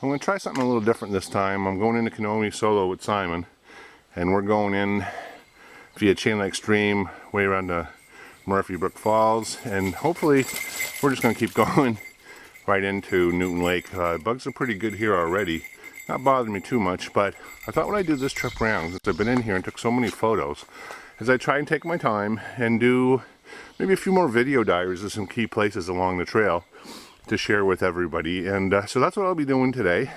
I'm going to try something a little different this time. I'm going into Kenomee solo with Simon, and we're going in via Chain Lake Stream way around to Murphy Brook Falls, and hopefully we're just going to keep going right into Newton Lake. Bugs are pretty good here already. Not bothering me too much, but I thought when I do this trip around, since I've been in here and took so many photos, is I try and take my time and do maybe a few more video diaries of some key places along the trail to share with everybody. And so that's what I'll be doing today.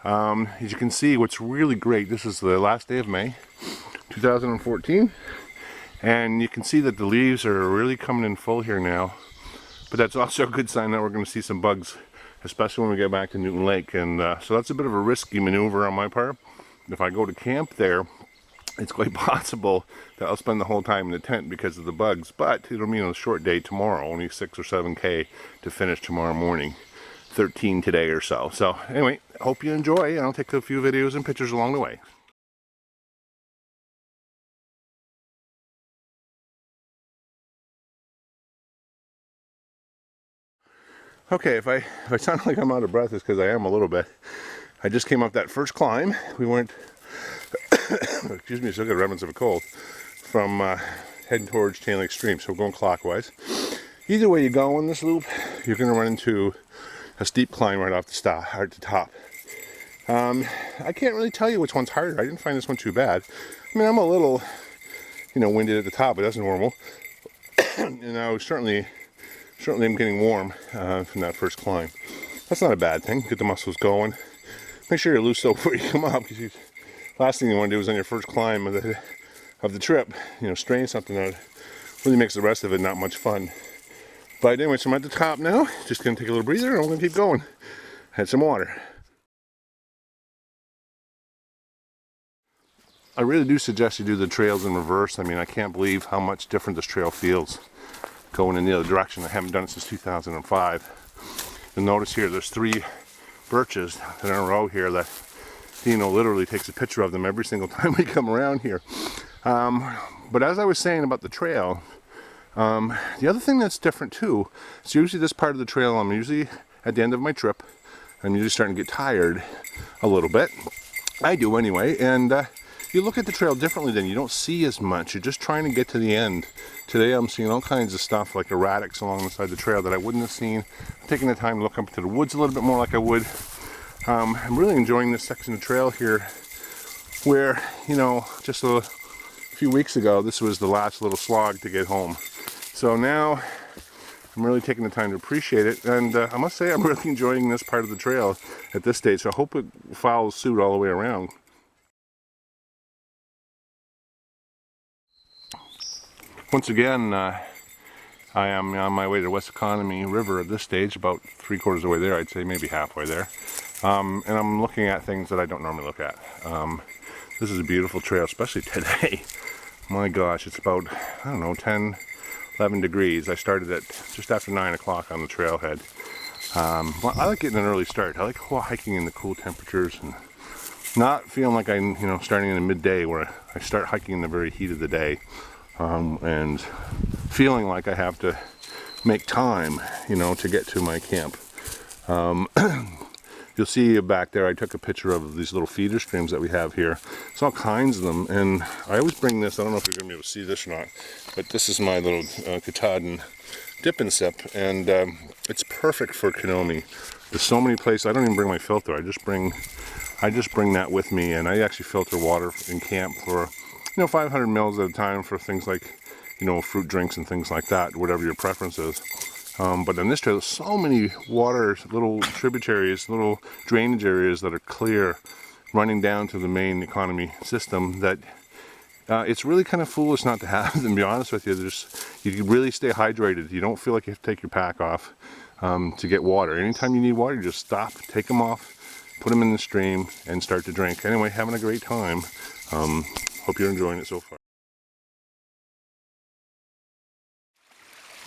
As you can see, what's really great, this is the last day of May 2014, and you can see that the leaves are really coming in full here now. But that's also a good sign that we're going to see some bugs, especially when we get back to Newton Lake. And so that's a bit of a risky maneuver on my part. If I go to camp there, it's quite possible that I'll spend the whole time in the tent because of the bugs. But it'll mean a short day tomorrow, only 6 or 7K to finish tomorrow morning. 13 today or so. So anyway, hope you enjoy, and I'll take a few videos and pictures along the way. Okay, if I sound like I'm out of breath, it's because I am a little bit. I just came up that first climb. We went, excuse me, still got remnants of a cold, from heading towards Chain Lake Stream, so we're going clockwise. Either way you go on this loop, you're going to run into a steep climb right off the top. I can't really tell you which one's harder. I didn't find this one too bad. I mean, I'm a little, winded at the top, but that's normal. And I was certainly I'm getting warm from that first climb. That's not a bad thing. Get the muscles going. Make sure you're loose though before you come up, because last thing you want to do is on your first climb of the trip, strain something that really makes the rest of it not much fun. But anyway, so I'm at the top now. Just gonna take a little breather, and I'm gonna keep going. Had some water. I really do suggest you do the trails in reverse. I mean, I can't believe how much different this trail feels going in the other direction. I haven't done it since 2005. You'll notice here there's 3 birches that are in a row here that Dino literally takes a picture of them every single time we come around here. But as I was saying about the trail, the other thing that's different too, is usually this part of the trail, I'm usually at the end of my trip, I'm usually starting to get tired a little bit. I do anyway, and you look at the trail differently then. You don't see as much. You're just trying to get to the end. Today I'm seeing all kinds of stuff like erratics along the side of the trail that I wouldn't have seen. I'm taking the time to look up to the woods a little bit more like I would. I'm really enjoying this section of trail here where, just a few weeks ago, this was the last little slog to get home. So now I'm really taking the time to appreciate it, and I must say I'm really enjoying this part of the trail at this stage. So I hope it follows suit all the way around. Once again, I am on my way to West Kenomee River at this stage, about 3/4 of the way there, I'd say, maybe halfway there. And I'm looking at things that I don't normally look at. This is a beautiful trail, especially today. My gosh, it's about, 10, 11 degrees. I started at just after 9 o'clock on the trailhead. Well, I like getting an early start. I like hiking in the cool temperatures and not feeling like I'm, starting in the midday where I start hiking in the very heat of the day. And feeling like I have to make time, to get to my camp. You'll see back there, I took a picture of these little feeder streams that we have here. There's all kinds of them, and I always bring this. I don't know if you're going to be able to see this or not, but this is my little Katahdin dip and sip, and it's perfect for Kenomee. There's so many places. I don't even bring my filter. I just bring that with me, and I actually filter water in camp for 500 mils at a time for things like, fruit drinks and things like that, whatever your preference is. But on this trail, there's so many water, little tributaries, little drainage areas that are clear, running down to the main economy system that it's really kind of foolish not to have them, to be honest with you. You really stay hydrated. You don't feel like you have to take your pack off to get water. Anytime you need water, you just stop, take them off, put them in the stream, and start to drink. Anyway, having a great time. Hope you're enjoying it so far.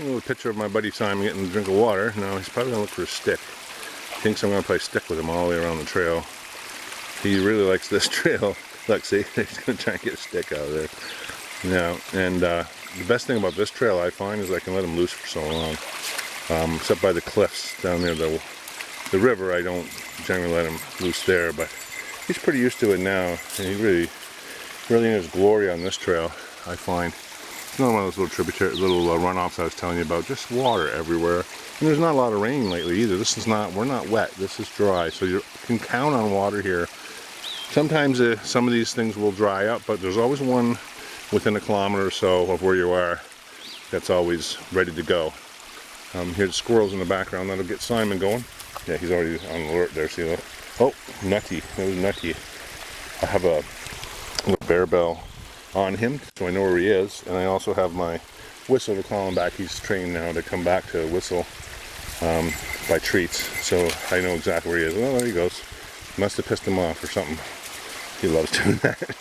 A little picture of my buddy Simon getting a drink of water. Now he's probably going to look for a stick. He thinks I'm going to play stick with him all the way around the trail. He really likes this trail. Look, see, he's going to try and get a stick out of there. Yeah, and the best thing about this trail, I find, is I can let him loose for so long. Except by the cliffs down there, the the river, I don't generally let him loose there, but he's pretty used to it now, and he really in his glory on this trail, I find. It's another one of those little tributary, runoffs I was telling you about, just water everywhere. And there's not a lot of rain lately either. This is not, we're not wet, this is dry, so you can count on water here. Sometimes some of these things will dry up, but there's always one within a kilometer or so of where you are that's always ready to go. Here's the squirrels in the background, that'll get Simon going. Yeah, he's already on alert there, see that? Oh, Nutty, that was Nutty. I have a little bear bell on him, so I know where he is, and I also have my whistle to call him back. He's trained now to come back to whistle by treats, so I know exactly where he is. Oh, there he goes. Must have pissed him off or something. He loves doing that.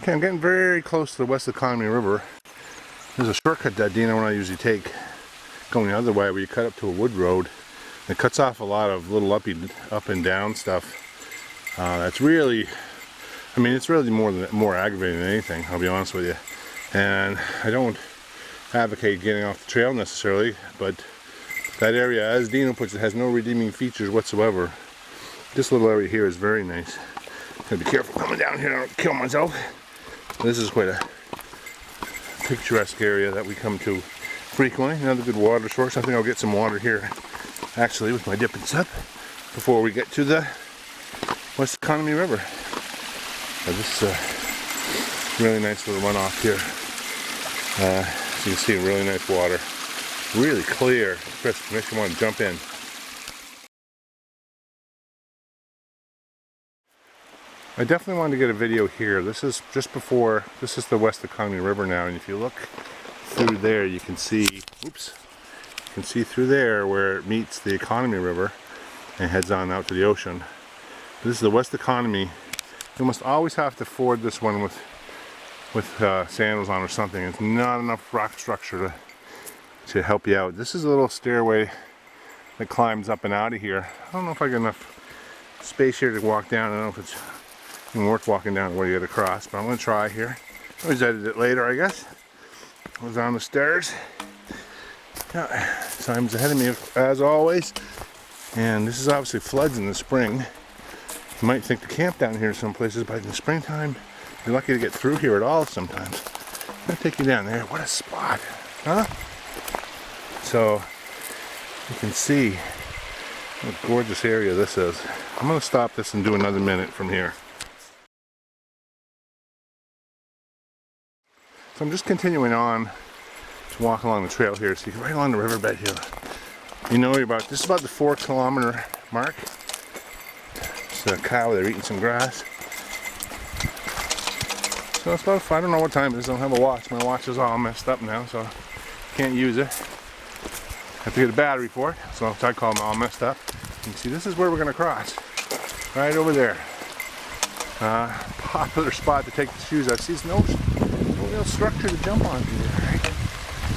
Okay, I'm getting very close to the west of the Kenomee River. There's a shortcut that Dina and I usually take going the other way, where you cut up to a wood road. It cuts off a lot of little up and down stuff. That's really, I mean, it's really more aggravating than anything, I'll be honest with you. And I don't advocate getting off the trail necessarily, but that area, as Dino puts it, has no redeeming features whatsoever. This little area here is very nice. Gotta be careful coming down here, I don't kill myself. This is quite a picturesque area that we come to frequently. Another good water source. I think I'll get some water here actually with my dip and sip before we get to the West Kenomee River. This is a really nice little runoff here. As you can see, really nice water. Really clear, crisp, makes you want to jump in. I definitely wanted to get a video here. This is just before, this is the West Kenomee River now, and if you look through there, you can see, oops, you can see through there where it meets the Kenomee River and heads on out to the ocean. This is the West Kenomee. You must always have to ford this one with sandals on or something. It's not enough rock structure to help you out. This is a little stairway that climbs up and out of here. I don't know if I got enough space here to walk down. I don't know if it's even worth walking down the way you get across, but I'm going to try here. I'll always edit it later, I guess. I was on the stairs. Yeah, Simon's ahead of me as always. And this is obviously floods in the spring. You might think to camp down here some places, but in the springtime, you're lucky to get through here at all sometimes. I'm going to take you down there. What a spot, huh? So, you can see what a gorgeous area this is. I'm going to stop this and do another minute from here. So I'm just continuing on to walk along the trail here. So you can right along the riverbed here. You know, this is about the 4 kilometer mark. It's a cow, they're eating some grass. So it's about, I don't know what time it is, I don't have a watch. My watch is all messed up now, so can't use it. Have to get a battery for it, so I call them all messed up. You can see this is where we're going to cross. Right over there. Popular spot to take the shoes out. See, there's no real structure to jump onto there, right?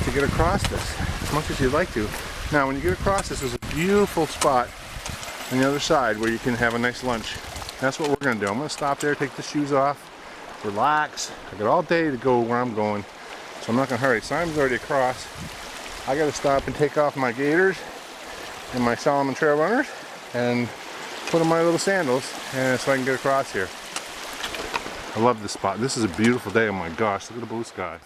To get across this, as much as you'd like to. Now, when you get across this, there's a beautiful spot on the other side where you can have a nice lunch. That's what we're going to do. I'm going to stop there, take the shoes off, relax. I got all day to go where I'm going, so I'm not going to hurry. Simon's already across. I got to stop and take off my gaiters and my Solomon Trail Runners and put on my little sandals so I can get across here. I love this spot. This is a beautiful day. Oh my gosh, look at the blue sky.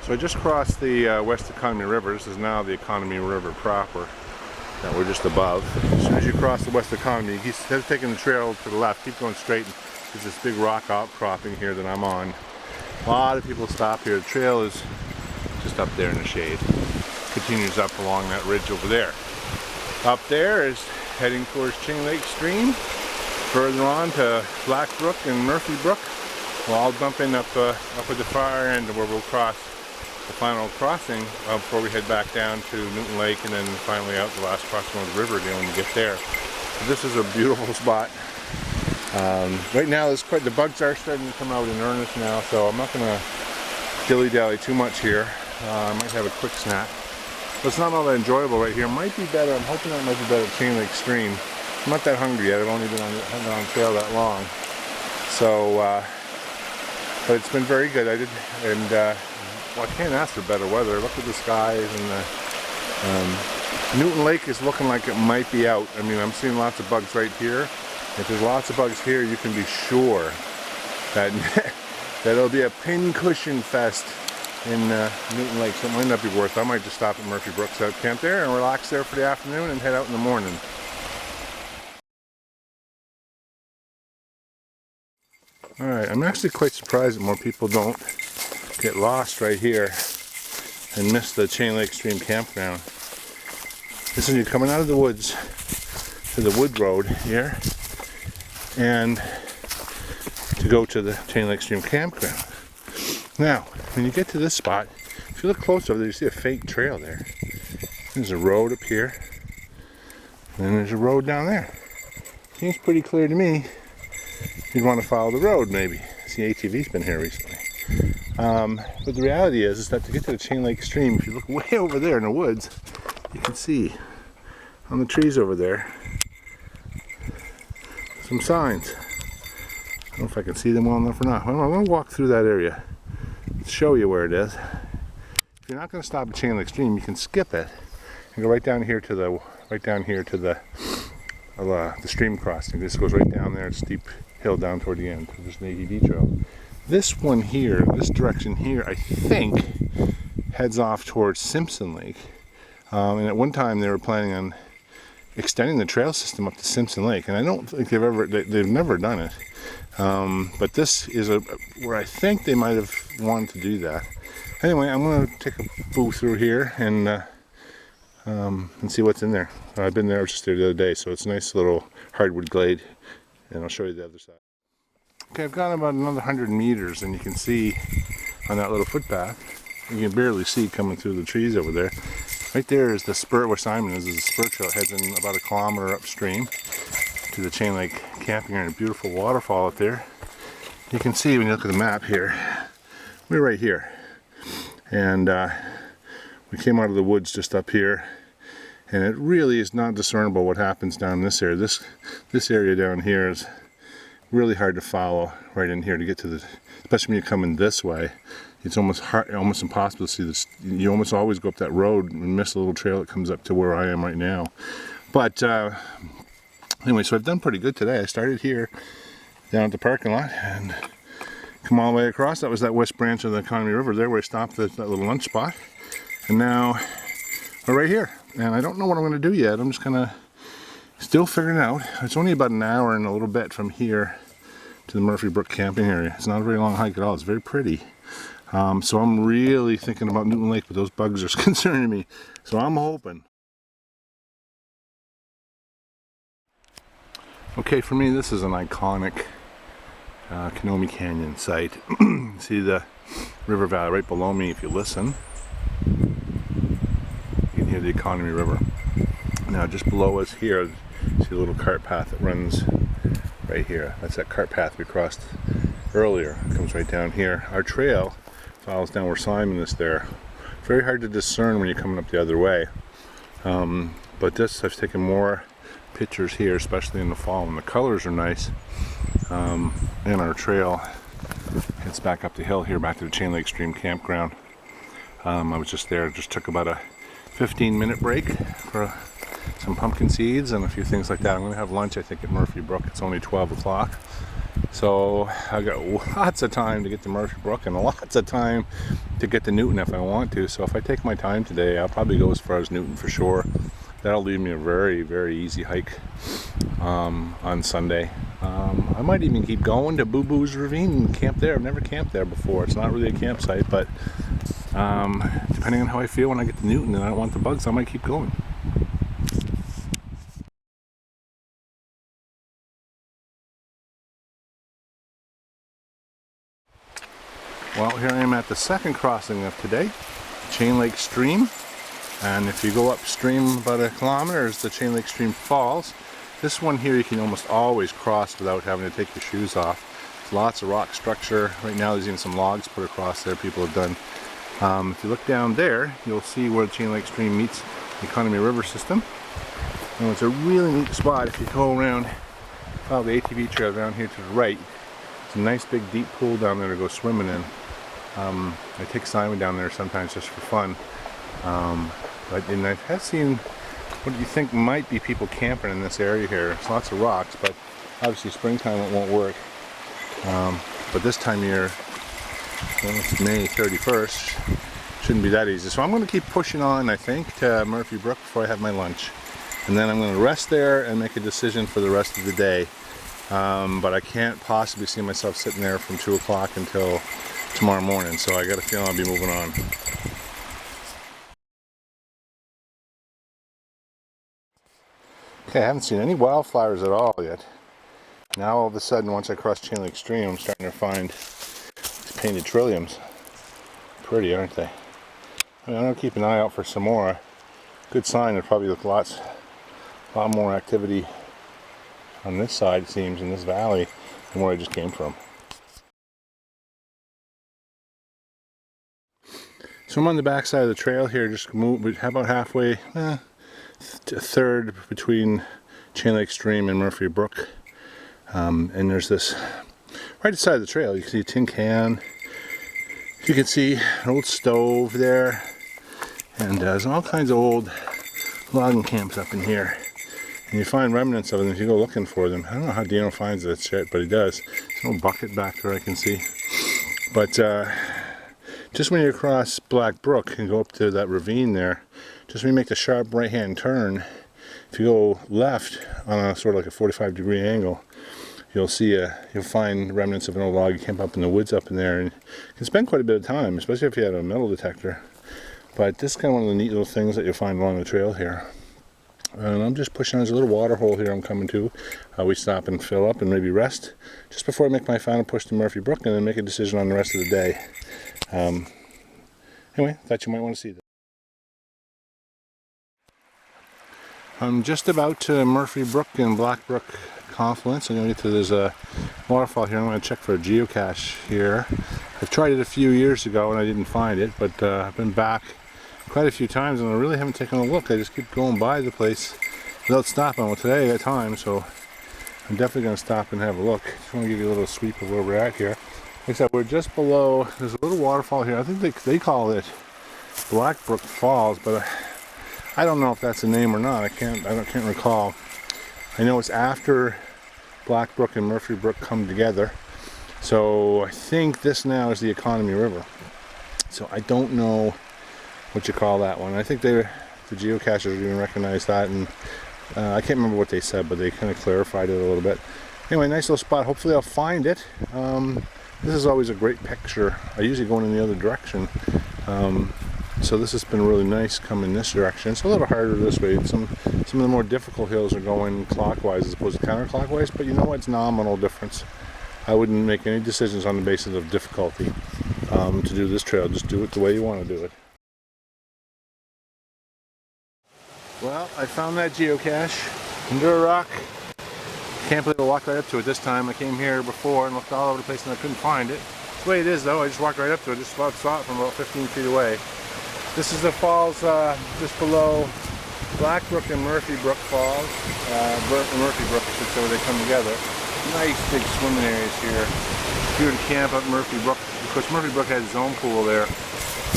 So I just crossed the West Kenomee River. This is now the Kenomee River proper that we're just above. As soon as you cross the West Kenomee, instead of taking the trail to the left, keep going straight. There's this big rock outcropping here that I'm on. A lot of people stop here. The trail is just up there in the shade. Continues up along that ridge over there. Up there is heading towards Chain Lake Stream. Further on to Black Brook and Murphy Brook. We'll all dump in up at the far end where we'll cross the final crossing before we head back down to Newton Lake and then finally out the last crossing of the river again when we get there. So this is a beautiful spot. Right now the bugs are starting to come out in earnest now, so I'm not going to dilly-dally too much here. I might have a quick snack. But it's not all that enjoyable right here. It might be better, I'm hoping that it might be better at Chain Lake Stream. I'm not that hungry yet, I've only been on the trail that long. So, but it's been very good. Well, I can't ask for better weather. Look at the skies, and Newton Lake is looking like it might be out. I mean, I'm seeing lots of bugs right here. If there's lots of bugs here, you can be sure that that it'll be a pincushion fest in Newton Lake. So it might not be worth it. I might just stop at Murphy Brook, set up camp there, and relax there for the afternoon and head out in the morning. Alright, I'm actually quite surprised that more people don't get lost right here and miss the Chain Lake Stream campground. This is you coming out of the woods to the wood road here and to go to the Chain Lake Stream campground. Now, when you get to this spot, if you look close over there, you see a faint trail there. There's a road up here, and then there's a road down there. Seems pretty clear to me. You'd want to follow the road, maybe. See, ATV's been here recently. But the reality is that to get to the Chain Lake Stream, if you look way over there in the woods, you can see on the trees over there some signs. I don't know if I can see them well enough or not. Well, I'm going to walk through that area to show you where it is. If you're not going to stop at Chain Lake Stream, you can skip it and go right down here to the stream crossing. This goes right down there, steep hill down toward the end. So there's an ATV trail. This one here, this direction here, I think heads off towards Simpson Lake. And at one time they were planning on extending the trail system up to Simpson Lake, and I don't think they've never done it. But this is where I think they might have wanted to do that. Anyway, I'm going to take a boo through here and see what's in there. I've been there just the other day, so it's a nice little hardwood glade, and I'll show you the other side. Okay, I've gone about another 100 meters, and you can see on that little footpath, you can barely see coming through the trees over there. Right there is the spur where Simon is. There's a spur trail heads in about a kilometer upstream to the Chain Lake camping area. A beautiful waterfall up there. You can see when you look at the map here, we're right here, and we came out of the woods just up here, and it really is not discernible what happens down this area. This area down here is really hard to follow right in here to get to the, especially when you're coming this way. It's almost impossible to see this. You almost always go up that road and miss a little trail that comes up to where I am right now. But anyway, so I've done pretty good today. I started here down at the parking lot and come all the way across. That was that west branch of the Kenomee River there where I stopped at that little lunch spot. And now we're right here. And I don't know what I'm going to do yet. I'm just going to still figuring it out. It's only about an hour and a little bit from here to the Murphy Brook camping area. It's not a very long hike at all. It's very pretty. So I'm really thinking about Newton Lake, but those bugs are concerning me. So I'm hoping. Okay, for me this is an iconic Kenomee Canyon site. See the river valley right below me. If you listen, you can hear the Kenomee River. Now just below us here, see a little cart path that runs right here. That's that cart path we crossed earlier. It comes right down here. Our trail follows down where Simon is there. Very hard to discern when you're coming up the other way. But this, I've taken more pictures here, especially in the fall, and the colors are nice. And our trail heads back up the hill here, back to the Chain Lake Stream campground. I was just there, just took about a 15-minute break for some pumpkin seeds and a few things like that. I'm going to have lunch, I think, at Murphy Brook. It's only 12 o'clock. So I've got lots of time to get to Murphy Brook and lots of time to get to Newton if I want to. So if I take my time today, I'll probably go as far as Newton for sure. That'll leave me a very, very easy hike on Sunday. I might even keep going to Boo Boo's Ravine and camp there. I've never camped there before. It's not really a campsite, but depending on how I feel when I get to Newton and I don't want the bugs, I might keep going. Well, here I am at the second crossing of today, Chain Lake Stream. And if you go upstream about a kilometer is the Chain Lake Stream Falls. This one here you can almost always cross without having to take your shoes off. There's lots of rock structure. Right now there's even some logs put across there people have done. If you look down there, you'll see where the Chain Lake Stream meets the Kenomee River system. And it's a really neat spot if you go around, follow the ATV trail down here to the right. It's a nice big deep pool down there to go swimming in. I take Simon down there sometimes just for fun. And I have seen what you think might be people camping in this area here. There's lots of rocks, but obviously springtime it won't work. But this time of year, well, it's May 31st, shouldn't be that easy. So I'm going to keep pushing on, I think, to Murphy Brook before I have my lunch. And then I'm going to rest there and make a decision for the rest of the day. But I can't possibly see myself sitting there from 2 o'clock until tomorrow morning, so I got a feeling I'll be moving on. Okay, I haven't seen any wildflowers at all yet. Now all of a sudden, once I cross Chain Lake Stream, I'm starting to find these painted trilliums. Pretty, aren't they? I mean, I'm going to keep an eye out for some more. Good sign, there'll probably look a lot more activity on this side, it seems, in this valley than where I just came from. So I'm on the back side of the trail here, just about halfway, a third between Chain Lake Stream and Murphy Brook. And there's this, right beside the trail, you can see a tin can. You can see an old stove there. And there's all kinds of old logging camps up in here. And you find remnants of them if you go looking for them. I don't know how Dino finds that shit, but he does. There's no bucket back there I can see. But just when you cross Black Brook and go up to that ravine there, just when you make the sharp right-hand turn, if you go left on a sort of like a 45-degree angle, you'll find remnants of an old log camp up in the woods up in there, and you can spend quite a bit of time, especially if you had a metal detector. But this is kind of one of the neat little things that you'll find along the trail here. And I'm just pushing on. There's a little water hole here I'm coming to. We stop and fill up and maybe rest just before I make my final push to Murphy Brook and then make a decision on the rest of the day. Anyway, thought you might want to see that. I'm just about to Murphy Brook and Black Brook confluence. I'm going to get to this waterfall here. I'm going to check for a geocache here. I've tried it a few years ago and I didn't find it, but I've been back quite a few times and I really haven't taken a look. I just keep going by the place without stopping. Well, today I got time, so I'm definitely going to stop and have a look. Just want to give you a little sweep of where we're at here. Like I said, we're just below, there's a little waterfall here. I think they call it Black Brook Falls, but I don't know if that's the name or not. I can't recall. I know it's after Black Brook and Murphy Brook come together. So I think this now is the Economy River. So I don't know what you call that one. I think the geocachers even recognize that, and I can't remember what they said, but they kind of clarified it a little bit. Anyway, nice little spot. Hopefully I'll find it. This is always a great picture. I usually go in the other direction. So this has been really nice coming this direction. It's a little harder this way. Some of the more difficult hills are going clockwise as opposed to counterclockwise, but you know what? It's nominal difference. I wouldn't make any decisions on the basis of difficulty to do this trail. Just do it the way you want to do it. Well, I found that geocache under a rock. Can't believe I walked right up to it this time. I came here before and looked all over the place and I couldn't find it. That's the way it is though. I just walked right up to it. Just saw it from about 15 feet away. This is the falls just below Black Brook and Murphy Brook Falls. Murphy Brook, I should say, where they come together. Nice big swimming areas here. If you were to camp up Murphy Brook, of course Murphy Brook has its own pool there.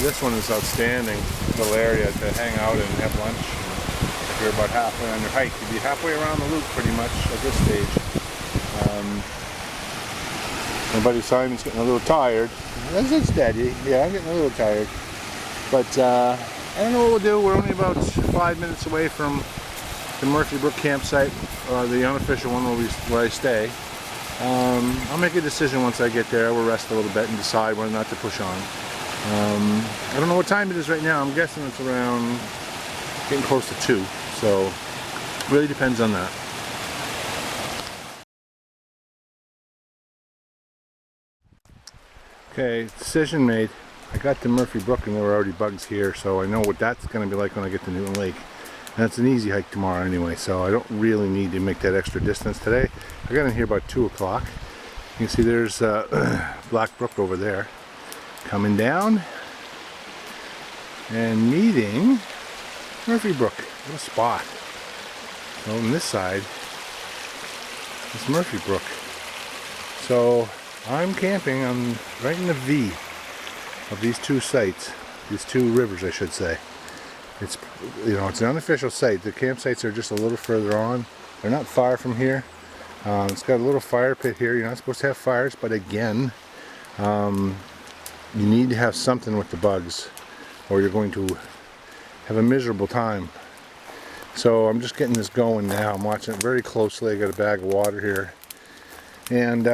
This one is outstanding. Little area to hang out and have lunch. If you're about halfway on your hike, you'd be halfway around the loop pretty much at this stage. My buddy Simon's getting a little tired. It's steady. Yeah, I'm getting a little tired. But I don't know what we'll do. We're only about 5 minutes away from the Murphy Brook campsite, the unofficial one where I stay. I'll make a decision once I get there. We'll rest a little bit and decide whether or not to push on. I don't know what time it is right now. I'm guessing it's around getting close to 2. So it really depends on that. Okay, decision made. I got to Murphy Brook and there were already bugs here, so I know what that's going to be like when I get to Newton Lake. And it's an easy hike tomorrow anyway, so I don't really need to make that extra distance today. I got in here about 2 o'clock. You can see there's Black Brook over there coming down and meeting Murphy Brook. What a spot. So on this side is Murphy Brook. So I'm camping. I'm right in the V. of these two sites, these two rivers I should say. It's, you know, it's an unofficial site. The campsites are just a little further on. They're not far from here. It's got a little fire pit here. You're not supposed to have fires, but again, you need to have something with the bugs or you're going to have a miserable time. So I'm just getting this going now. I'm watching it very closely. I got a bag of water here. And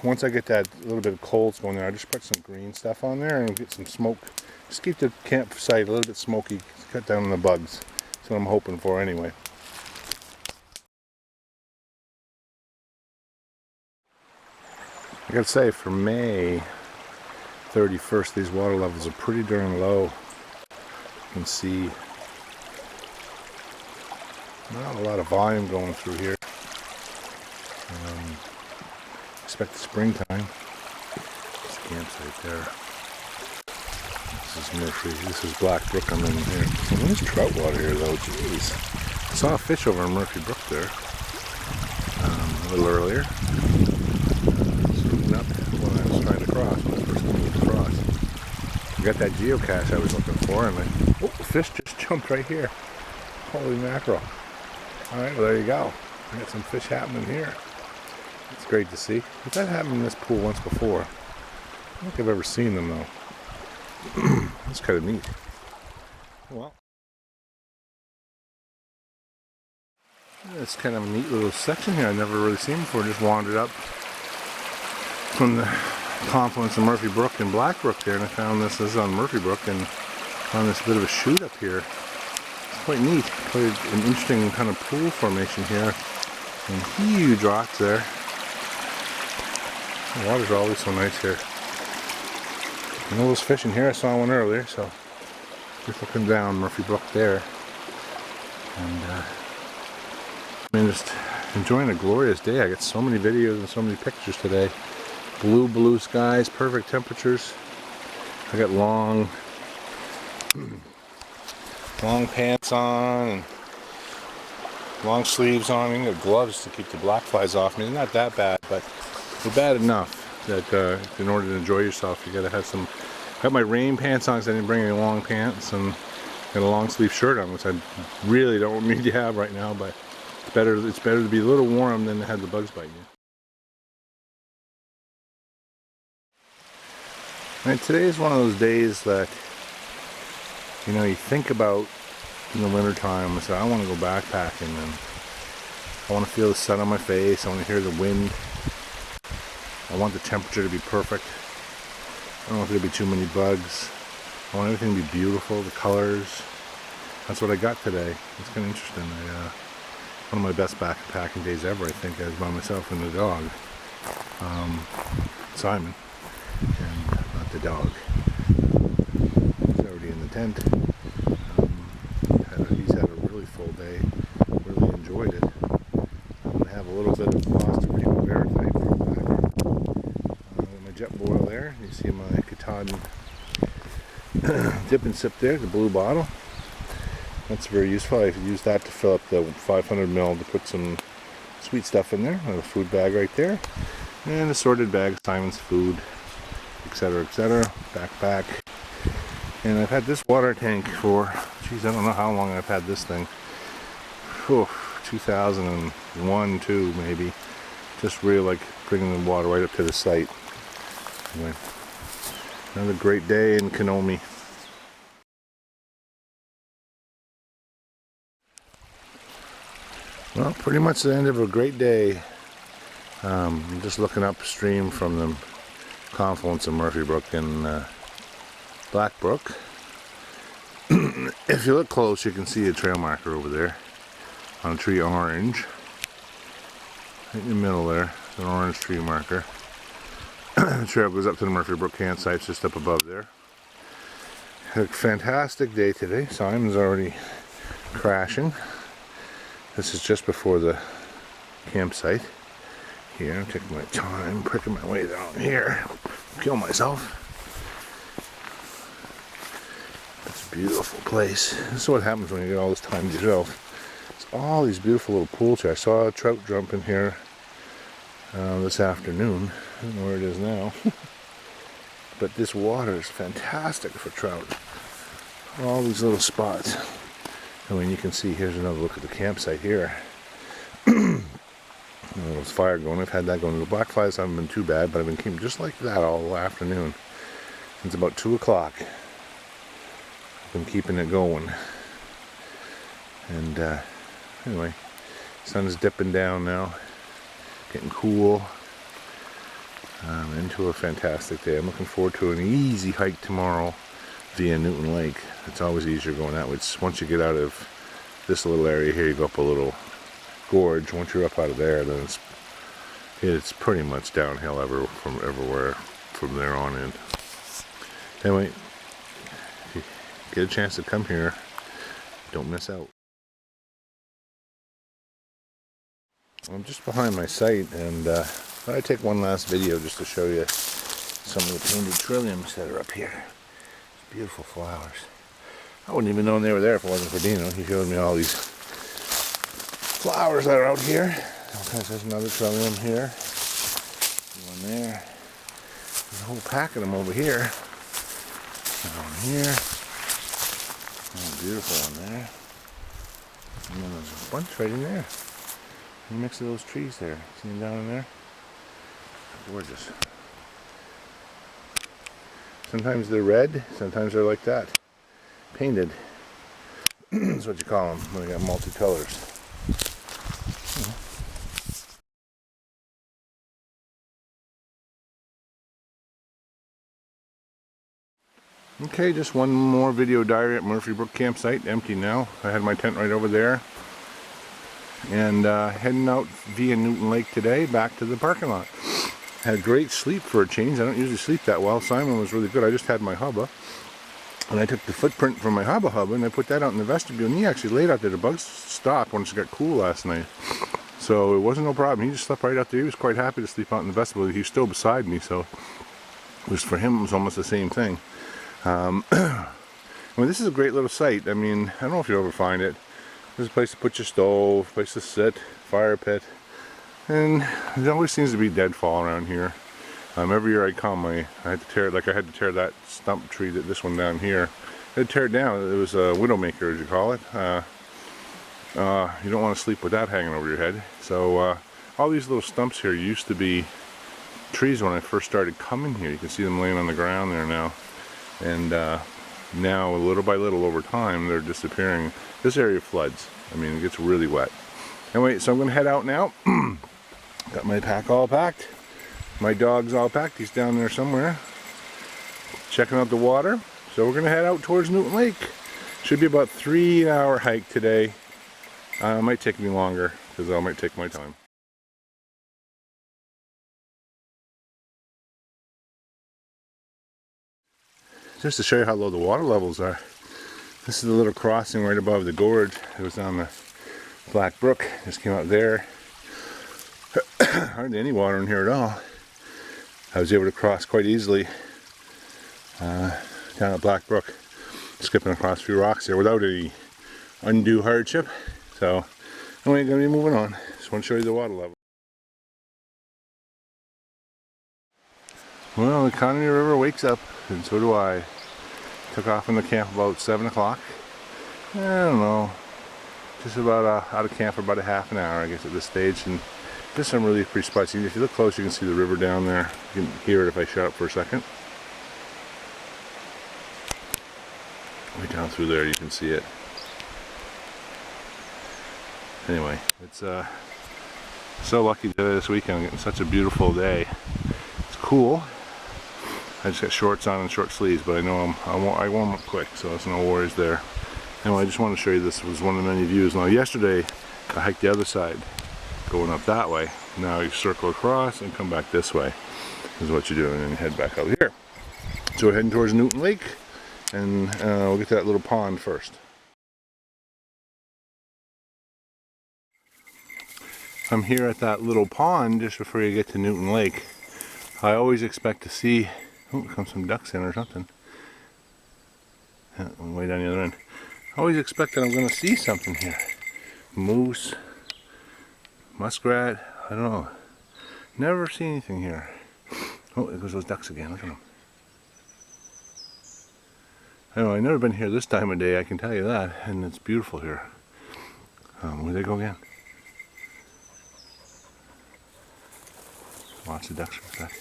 once I get that little bit of coals going there, I just put some green stuff on there and get some smoke. Just keep the campsite a little bit smoky, cut down on the bugs. That's what I'm hoping for anyway. I gotta say, for May 31st, these water levels are pretty darn low. You can see not a lot of volume going through here. Expect the springtime. This campsite there. This is Murphy. This is Black Brook. I'm in here. There's trout water here though. Jeez. I saw a fish over in Murphy Brook there a little earlier. Swimming up when I was trying to cross. When I first moved across. I got that geocache I was looking for, and the fish just jumped right here. Holy mackerel! All right, well there you go. I got some fish happening here. It's great to see. That happened in this pool once before. I don't think I've ever seen them though. That's kind of neat. Well, it's kind of a neat little section here I've never really seen before. Just wandered up from the confluence of Murphy Brook and Black Brook there, and I found this is on Murphy Brook and found this bit of a chute up here. It's quite neat. Quite an interesting kind of pool formation here. And huge rocks there. The water's always so nice here. And all those fish in here, I saw one earlier, so just looking down Murphy Brook there. And I'm just enjoying a glorious day. I got so many videos and so many pictures today. Blue skies, perfect temperatures. I got long pants on and long sleeves on, and got gloves to keep the black flies off me. They're not that bad, but they're bad enough that in order to enjoy yourself, you gotta have some. Got my rain pants on because I didn't bring any long pants, and got a long sleeve shirt on, which I really don't need to have right now. But it's better to be a little warm than to have the bugs bite you. And today is one of those days that, you know, you think about in the wintertime and say, I want to go backpacking, and I want to feel the sun on my face, I want to hear the wind, I want the temperature to be perfect, I don't want there to be too many bugs, I want everything to be beautiful, the colors. That's what I got today. It's kind of interesting. One of my best backpacking days ever, I think. I was by myself and the dog, Simon, and not the dog. He's already in the tent. He's had a really full day. Really enjoyed it. I'm going to have a little bit of pasta primavera tonight for back. My jet boil there. You see my Katahdin dip and sip there, the blue bottle. That's very useful. I've used that to fill up the 500 ml to put some sweet stuff in there. I have a food bag right there. And assorted bags, Simon's food, etc., etc. Backpack. And I've had this water tank for, geez, I don't know how long I've had this thing. 2001, 2 maybe. Just really like bringing the water right up to the site. Anyway, another great day in Kenomee. Well, pretty much the end of a great day. I'm just looking upstream from the confluence of Murphy Brook and Black Brook. If you look close, you can see a trail marker over there on a tree orange. In the middle there, an orange tree marker. The trail goes up to the Murphy Brook campsite, just up above there. Had a fantastic day today. Simon's already crashing. This is just before the campsite. Here, I'm taking my time, pricking my way down here. Kill myself. It's a beautiful place. This is what happens when you get all this time to yourself. It's all these beautiful little pools here. I saw a trout jump in here this afternoon. I don't know where it is now. but this water is fantastic for trout. All these little spots. I mean, you can see, here's another look at the campsite here. There's fire going. I've had that going. The black flies haven't been too bad, but I've been keeping just like that all afternoon. Since about 2 o'clock. I've been keeping it going. And anyway, sun's dipping down now. Getting cool. Into a fantastic day. I'm looking forward to an easy hike tomorrow via Newton Lake. It's always easier going that way. Once you get out of this little area here, you go up a little gorge. Once you're up out of there, then it's pretty much downhill from everywhere from there on in. Anyway, if you get a chance to come here, don't miss out. I'm just behind my site, and I thought I'd take one last video just to show you some of the painted trilliums that are up here. Beautiful flowers. I wouldn't even know they were there if it wasn't for Dino. He showed me all these flowers that are out here. Okay, so there's another trillium here. One there. There's a whole pack of them over here. One here. Oh, beautiful one there. And then there's a bunch right in there. In the mix of those trees there. See them down in there? Gorgeous. Sometimes they're red, sometimes they're like that. Painted. That's what you call them when they got multicolors. Okay, just one more video diary at Murphy Brook campsite. Empty now. I had my tent right over there. And heading out via Newton Lake today, back to the parking lot. Had a great sleep for a change. I don't usually sleep that well. Simon was really good. I just had my hubba. And I took the footprint from my hubba and I put that out in the vestibule. And he actually laid out there. The bugs stopped once it got cool last night. So it wasn't no problem. He just slept right out there. He was quite happy to sleep out in the vestibule. He was still beside me. So it was, for him, it was almost the same thing. I mean, this is a great little site. I mean, I don't know if you'll ever find it. There's a place to put your stove, place to sit, fire pit. And there always seems to be deadfall around here. Every year I come, I had to tear, like I had to tear that stump tree, this one down here. I had to tear it down. It was a widowmaker, as you call it. You don't want to sleep with that hanging over your head. So all these little stumps here used to be trees when I first started coming here. You can see them laying on the ground there now. And now, little by little, over time, they're disappearing. This area floods. I mean, it gets really wet. Anyway, so I'm going to head out now. Got my pack all packed. My dog's all packed. He's down there somewhere checking out the water. So we're going to head out towards Newton Lake. Should be about 3-hour hike today. It might take me longer because I might take my time. Just to show you how low the water levels are. This is the little crossing right above the gorge. It was on the Black Brook. Just came out there. Hardly any water in here at all. I was able to cross quite easily down at Black Brook, skipping across a few rocks there without any undue hardship. So anyway, I'm going to be moving on. Just want to show you the water level. Well, the Kenomee River wakes up, and so do I. Took off from the camp about 7 o'clock. I don't know, just about out of camp for about a half an hour, I guess, at this stage. And there's some really pretty spots. If you look close, you can see the river down there. You can hear it if I shut up for a second. Right down through there, you can see it. Anyway, it's so lucky this weekend. I'm getting such a beautiful day. It's cool. I just got shorts on and short sleeves, but I know I warm up quick, so there's no worries there. Anyway, I just want to show you this was one of the many views. Now, yesterday I hiked the other side, going up that way. Now you circle across and come back this way. This is what you do, and then you head back out here. So we're heading towards Newton Lake, and we'll get to that little pond first. I'm here at that little pond just before you get to Newton Lake. I always expect to see, oh, comes some ducks in or something. Yeah, way down the other end. I always expect that I'm going to see something here. Moose, muskrat, I don't know. Never see anything here. Oh, there goes those ducks again, look at them. I know, I've never been here this time of day, I can tell you that, and it's beautiful here. Where they go again? Lots of ducks back.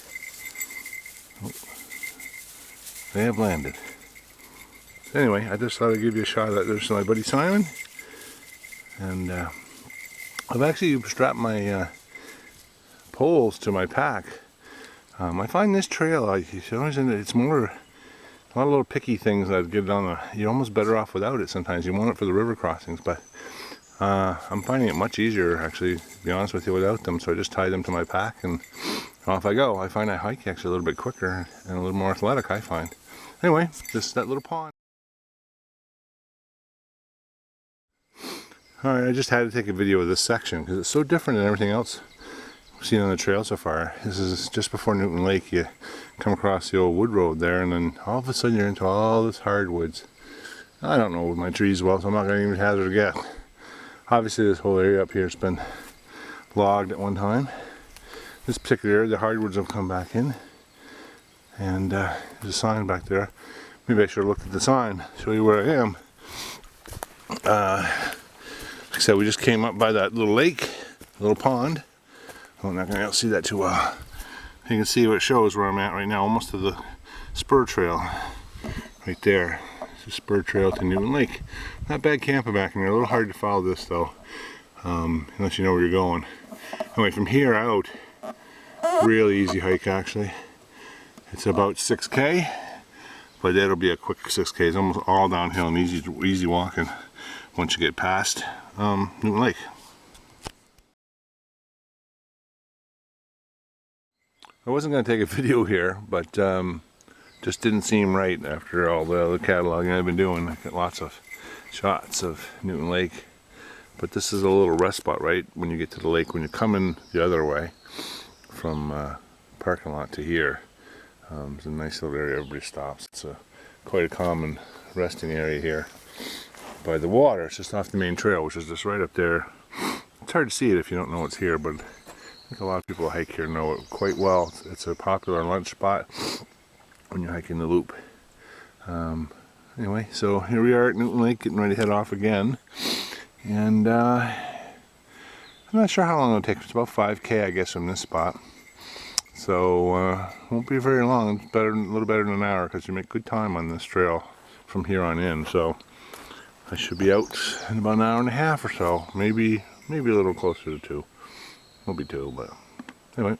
Oh, they have landed. Anyway, I just thought I'd give you a shot of that. There's my buddy Simon, and I've actually strapped my poles to my pack. I find this trail, it's more a lot of little picky things that get on the. You're almost better off without it sometimes. You want it for the river crossings, but I'm finding it much easier, actually, to be honest with you, without them. So I just tie them to my pack, and off I go. I find I hike actually a little bit quicker and a little more athletic, I find. Anyway, just that little pond. Alright, I just had to take a video of this section because it's so different than everything else we've seen on the trail so far. This is just before Newton Lake. You come across the old wood road there, and then all of a sudden you're into all this hardwoods. I don't know my trees well, so I'm not going to even hazard a guess. Obviously this whole area up here has been logged at one time. This particular area, the hardwoods have come back in, and there's a sign back there. Maybe I should have looked at the sign, show you where I am. Like I said, we just came up by that little lake, little pond. I'm not going to be able to see that too well. You can see what it shows where I'm at right now, almost to the spur trail. Right there. It's a spur trail to Newton Lake. Not bad camping back in there. A little hard to follow this though, unless you know where you're going. Anyway, from here out, really easy hike actually. It's about 6K, but that'll be a quick 6K. It's almost all downhill and easy walking once you get past Newton Lake. I wasn't going to take a video here, but just didn't seem right after all the other cataloging I've been doing. I got lots of shots of Newton Lake, but this is a little rest spot right when you get to the lake. When you're coming the other way from parking lot to here, it's a nice little area. Everybody stops. It's quite a common resting area here by the water. It's just off the main trail, which is just right up there. It's hard to see it if you don't know it's here, but I think a lot of people who hike here know it quite well. It's a popular lunch spot when you're hiking the loop. Anyway, so here we are at Newton Lake, getting ready to head off again. And I'm not sure how long it'll take. It's about 5K, I guess, from this spot. So won't be very long. It's better, a little better than an hour, because you make good time on this trail from here on in. So I should be out in about an hour and a half or so. Maybe a little closer to 2. Won't be 2, but anyway.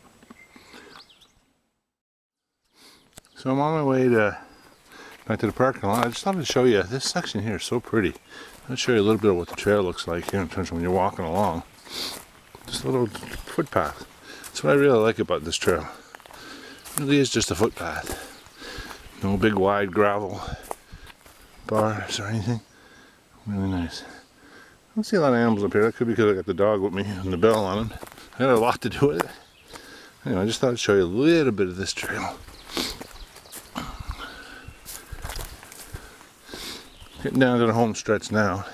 So I'm on my way back to the parking lot. I just thought I'd show you, this section here is so pretty. I'll show you a little bit of what the trail looks like here in terms of when you're walking along. Just a little footpath. That's what I really like about this trail. It really is just a footpath. No big wide gravel bars or anything. Really nice. I don't see a lot of animals up here. That could be because I got the dog with me and the bell on him. I got a lot to do with it. Anyway, I just thought I'd show you a little bit of this trail. Getting down to the home stretch now.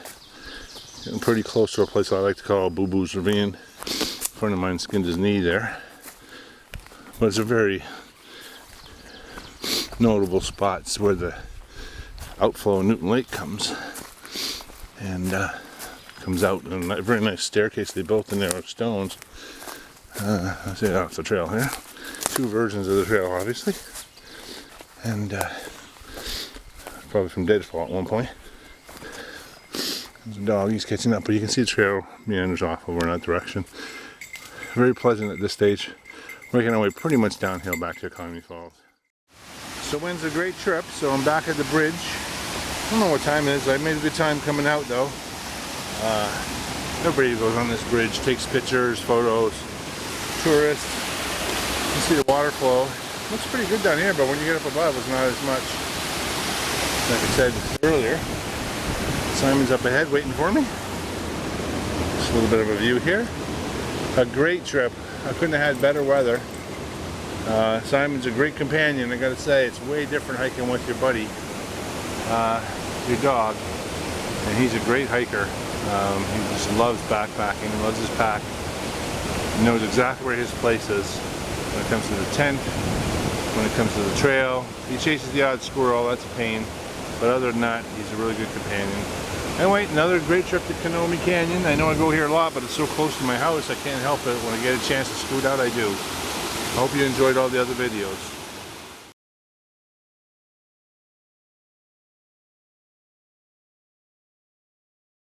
Getting pretty close to a place I like to call Boo Boo's Ravine. A friend of mine skinned his knee there. But it's a very notable spot. It's where the outflow of Newton Lake comes. And comes out in a very nice staircase they built in there of stones. I see off the trail here. 2 versions of the trail, obviously. And probably from deadfall at one point. There's a dog, he's catching up, but you can see the trail meanders off over in that direction. Very pleasant at this stage. Making our way pretty much downhill back to Kenomee Falls. So when's a great trip, so I'm back at the bridge. I don't know what time it is. I made a good time coming out though. Everybody goes on this bridge, takes pictures, photos, tourists. You can see the water flow. Looks pretty good down here, but when you get up above, it's not as much. Like I said earlier, Simon's up ahead waiting for me. Just a little bit of a view here. A great trip. I couldn't have had better weather. Simon's a great companion. I gotta say, it's way different hiking with your buddy, your dog. And he's a great hiker. He just loves backpacking. He loves his pack. He knows exactly where his place is when it comes to the tent, when it comes to the trail. He chases the odd squirrel, that's a pain. But other than that, he's a really good companion. Anyway, another great trip to Kenomee Canyon. I know I go here a lot, but it's so close to my house, I can't help it. When I get a chance to scoot out, I do. I hope you enjoyed all the other videos.